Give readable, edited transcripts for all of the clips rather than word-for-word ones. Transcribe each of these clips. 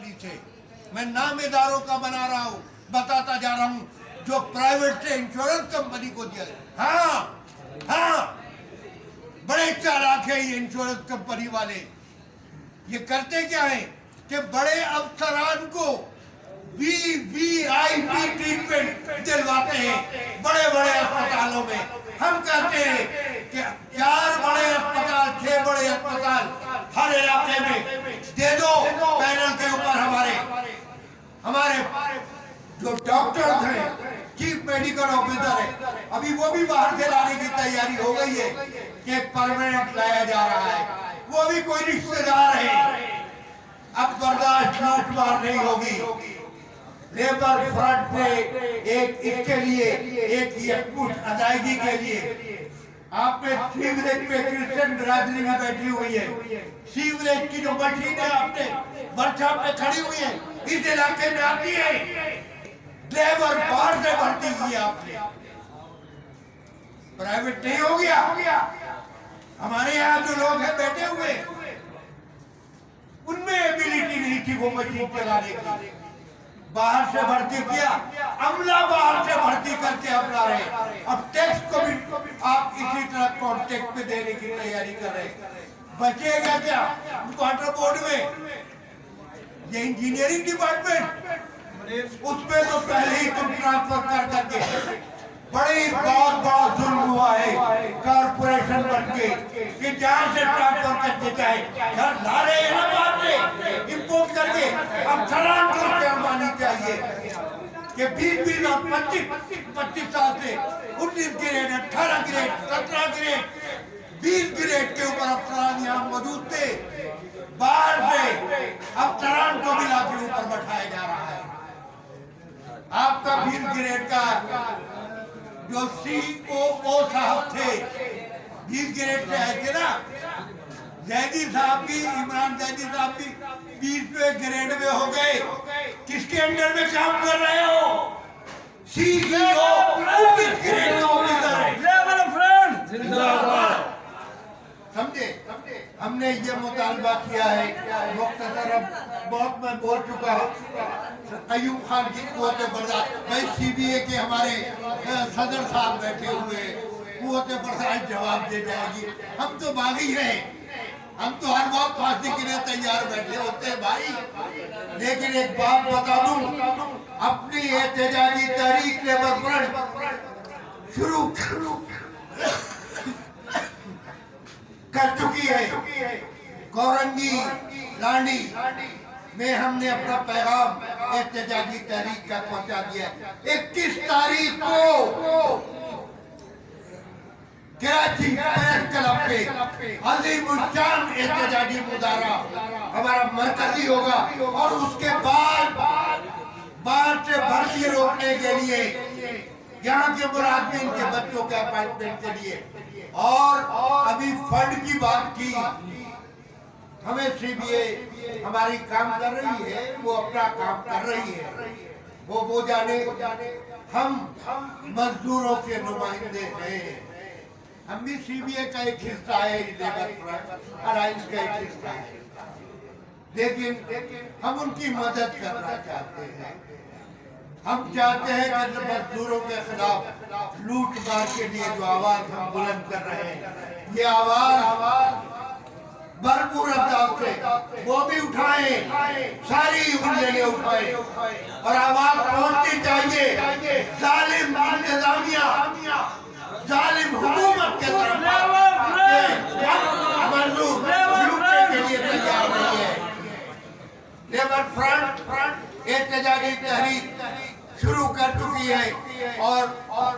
Company से, मैं नाम इदारों का बना रहा हूँ, बताता जा रहा हूँ जो प्राइवेट से इंश्योरेंस कंपनी को दिया। हाँ हाँ, बड़े चालाक है ये इंश्योरेंस कंपनी वाले। ये करते क्या है कि बड़े अफसरान को वीवीआईपी ट्रीटमेंट दिलवाते हैं बड़े बड़े अस्पतालों में। हम कहते हैं कि 4 बड़े अस्पताल, 6 बड़े अस्पताल हर इलाके में दे दो पैनल के ऊपर। हमारे जो डॉक्टर्स हैं, चीफ मेडिकल ऑफिसर है, अभी वो भी बाहर से लाने की तैयारी हो गई है कि परमानेंट लाया जा रहा है। वो भी कोई रिश्तेदार है। अब बर्दाश्त लूट मार नहीं होगी। लेबर फ्रंट ने एक इसके लिए एक एकमुश्त अदायगी के लिए आपने सीवरेज पे क्रिश्चियन बिरादरी में बैठी हुई है। सीवरेज की जो मशीन है आपने वर्कशॉप पे खड़ी हुई है, इस इलाके में आती है। लेबर बाहर से भर्ती की आपने, प्राइवेट नहीं हो गया। हमारे यहाँ जो लोग हैं बैठे हुए, उनमें एबिलिटी नहीं थी वो मशीन चलाने की। बाहर से भर्ती किया, अमला बाहर से भर्ती करके अपना रहे। अब टैक्स को भी आप इसी तरह कॉन्ट्रैक्ट पे देने की तैयारी कर रहे। बचेगा क्या वाटर बोर्ड में? ये इंजीनियरिंग डिपार्टमेंट, उसमें तो पहले ही तुम ट्रांसफर कर करके बहुत बड़ा जुल्म हुआ है कारपोरेशन बन के कि जहाँ से ट्रांसफर करके चाहे घर ला रहे हैं ना, बाहर से इम्पोर्ट करके। अब चलान को जुर्मानी चाहिए कि 20 और 25 साल से 19 ग्रेड, 18 ग्रेड, 17 ग्रेड, 20 ग्रेड के ऊपर अफसरान यहाँ मौजूद थे। बाहर से अफसरान को भी लाके ऊपर बैठाया जा रहा है। आपका 20 ग्रेड का जो COO साहब थे, 20 ग्रेड से आए थे ना, जैदी साहब भी, इमरान जैदी साहब भी 20वें ग्रेड में हो गए। किसके अंडर में काम कर रहे हो? CEO, 20 ग्रेड का ऑफिसर है। समझे? हमने ये मुतालबा किया है। मुख्तसर अब बहुत मैं बोल चुका हूँ। अयूब खान की कुव्वत बर्दाश्त, भाई CBA के हमारे सदर साहब बैठे हुए, कुव्वत बर्दाश्त जवाब दे जाएगी। हम तो बागी हैं, हम तो हर बात फांसी के लिए तैयार बैठे होते हैं भाई। लेकिन एक बात बता दूं, अपनी एहतजाजी तहरीक लेबर फ्रंट शुरू कर चुकी है। गौरंगी लांडी में हमने अपना पैगाम एहतजाजी तहरीक का पहुंचा दिया। 21 तारीख को कराची प्रेस क्लब पे अजीमुशान एहतजाजी मुजाहरा हमारा मरकजी होगा। और उसके बाद बाहर से भर्ती रोकने के लिए, यहाँ के मुलाजिम के बच्चों के अपॉइंटमेंट के लिए, और अभी फंड की बात की। हमें CBA हमारी काम कर रही है, वो अपना काम कर रही है, वो जाने। हम मजदूरों के नुमाइंदे हैं। हम भी CBA का एक हिस्सा है, लेबर फ्रंट अलायंस का एक हिस्सा है। लेकिन हम उनकी मदद करना चाहते हैं। हम चाहते हैं कि मजदूरों के खिलाफ लूट मार के लिए जो आवाज हम बुलंद कर रहे हैं, ये आवाज भरपूर अंदाज से वो भी उठाएं, सारी यूनियनें उठाएं और आवाज पहुंचनी चाहिए। जालिम इंतजामिया, जालिम हुकूमत के तरफ मजदूर लूटने के लिए तैयार नहीं है। लेबर फ्रंट एहतजाजी तहरीक शुरू कर चुकी है और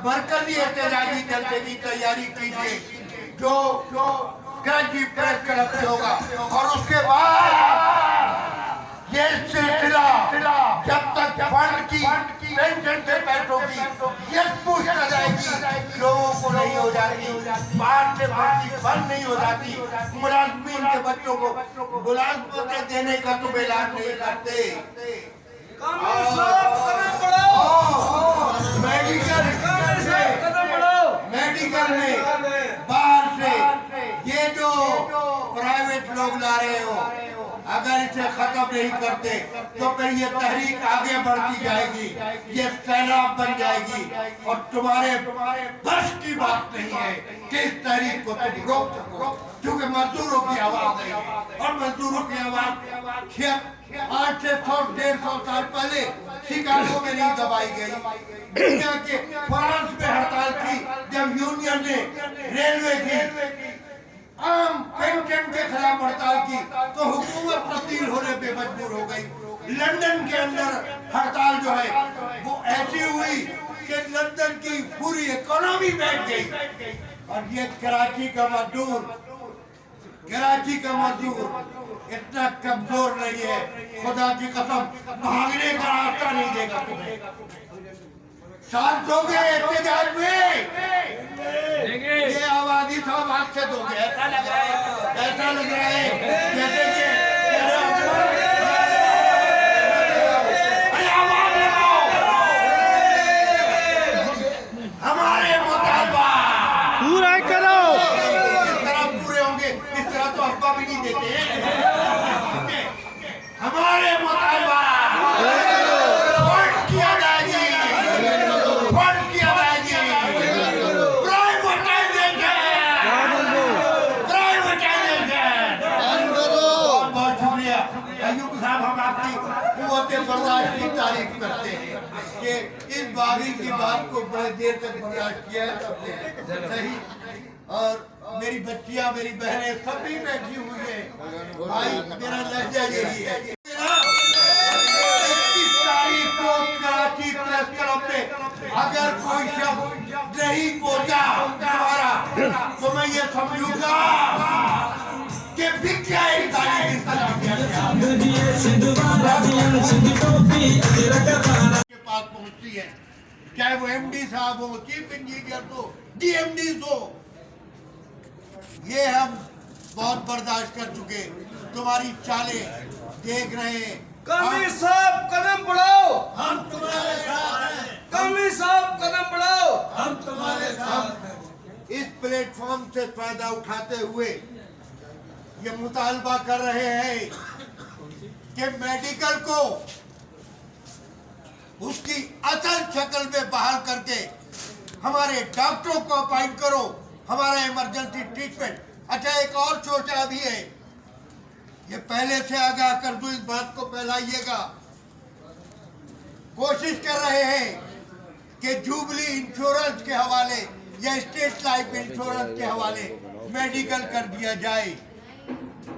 मरकजी एहतजाजी जलसे की तैयारी कीजिए, जो कराची प्रेस क्लब से होगा। और उसके बाद ये सिलसिला जब तक फंड की पेंशन से पैसों की यकमुश्त अदायगी लोगों को नहीं हो जाती, बाहर से भर्ती बंद नहीं हो जाती, मुलाजमीन के बच्चों को मुलाजमतें देने का तुम ऐलान नहीं करते। मेडिकल में बाहर से ये जो प्राइवेट लोग ला रहे हो, अगर पैसे खत्म नहीं करते तो फिर ये तहरीक आगे बढ़ती जाएगी, ये सैलाब बन जाएगी और तुम्हारे बस की बात नहीं है कि इस तहरीक को तुम रोक सको, क्योंकि मजदूरों की आवाज है और मजदूरों की आवाज 8 से 100-150 साल पहले शिकागो में नहीं दबाई गई। दुनिया के फ्रांस में हड़ताल थी जब यूनियन ने रेलवे की आम पेंशन के खिलाफ हड़ताल की तो हुकूमत तब्दील होने पे मजबूर हो गई। लंदन के अंदर हड़ताल जो है वो ऐसी हुई कि लंदन की पूरी इकोनॉमी बैठ गई और ये कराची का मजदूर इतना कमजोर नहीं है, खुदा की कसम भागने का रास्ता नहीं देगा तुम्हें। साथ दोगे एहतजाज में, ये आबादी सब हाथ से दोगे, ऐसा लग रहा है जैसे कि आवाज लगाओ, हमारे मुतालबा पूरा करो। इस तरह पूरे होंगे, इस तरह तो अफवाह भी नहीं देते हैं। हमारे मुतालबा बर्दाश्त की तारीफ करते हैं कि इस बागी की बात को बड़े देर तक बर्दाश्त किया है सबने, सही। और मेरी बच्चियां, मेरी बहनें सभी बैठी हुई है भाई, मेरा लहजा यही है। 21 तारीख को कराची प्रेस क्लब में अगर कोई शब्द नहीं पहुंचा हमारा तो मैं ये समझूंगा कि बिका के पास पहुंचती है, चाहे वो एमडी साहब हो, चीफ इंजीनियर हो, डीएमडी हो। ये हम बहुत बर्दाश्त कर चुके, तुम्हारी चालें देख रहे हैं। कमी साहब कदम बढ़ाओ, हम तुम्हारे साथ हैं। कमी साहब कदम बढ़ाओ, हम तुम्हारे साथ हैं। इस प्लेटफॉर्म से फायदा उठाते हुए ये मुतालबा कर रहे हैं कि मेडिकल को उसकी असल शक्ल में बहाल करके हमारे डॉक्टरों को अपॉइंट करो, हमारा इमरजेंसी ट्रीटमेंट। अच्छा, एक और चर्चा भी है, ये पहले से आगाह कर दूं, इस बात को फैलाइएगा। कोशिश कर रहे हैं कि जुबली इंश्योरेंस के हवाले या स्टेट लाइफ इंश्योरेंस के हवाले मेडिकल कर दिया जाए।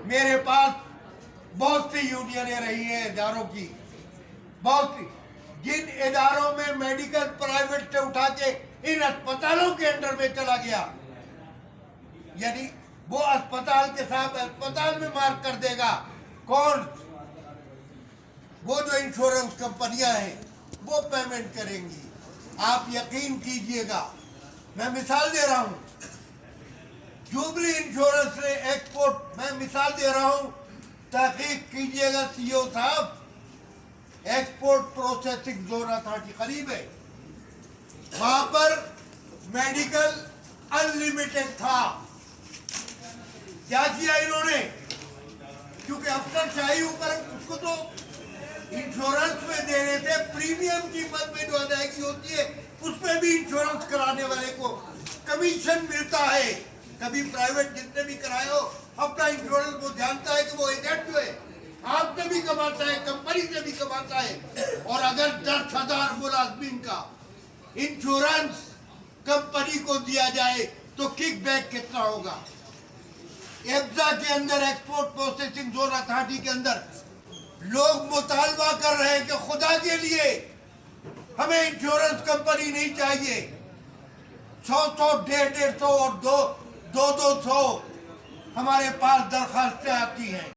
मेरे पास बहुत सी यूनियनें रही हैं इदारों की, बहुत सी, जिन इदारों में मेडिकल प्राइवेट से उठा के इन अस्पतालों के अंडर में चला गया, यानी वो अस्पताल के साथ अस्पताल में मार्क कर देगा कौन, वो जो इंश्योरेंस कंपनियां हैं वो पेमेंट करेंगी। आप यकीन कीजिएगा, मैं मिसाल दे रहा हूं, जुबली इंश्योरेंस ने एक्सपोर्ट, मैं मिसाल दे रहा हूं, तहकीक कीजिएगा सीईओ साहब, एक्सपोर्ट प्रोसेसिंग जोन अथॉरिटी करीब है, वहां पर मेडिकल अनलिमिटेड था। क्या किया इन्होंने, क्योंकि अफसरशाही ऊपर उसको तो इंश्योरेंस में देने थे, प्रीमियम कीमत में जो अदायगी होती है उसमें भी इंश्योरेंस कराने वाले को कमीशन मिलता है। कभी प्राइवेट जितने भी कराए हो, अपना इंश्योरेंस वो जानता है कि वो एजेंट जो है आपसे भी कमाता है, कंपनी से भी कमाता है। और अगर 10,000 मुलाजमीन का इंश्योरेंस कंपनी को दिया जाए तो किकबैक कितना होगा। एब्जा के अंदर, एक्सपोर्ट प्रोसेसिंग जोन अथॉरिटी के अंदर लोग मुतालबा कर रहे हैं कि खुदा के लिए हमें इंश्योरेंस कंपनी नहीं चाहिए। 100, 150 और 200 हमारे पास दरखास्तें आती हैं।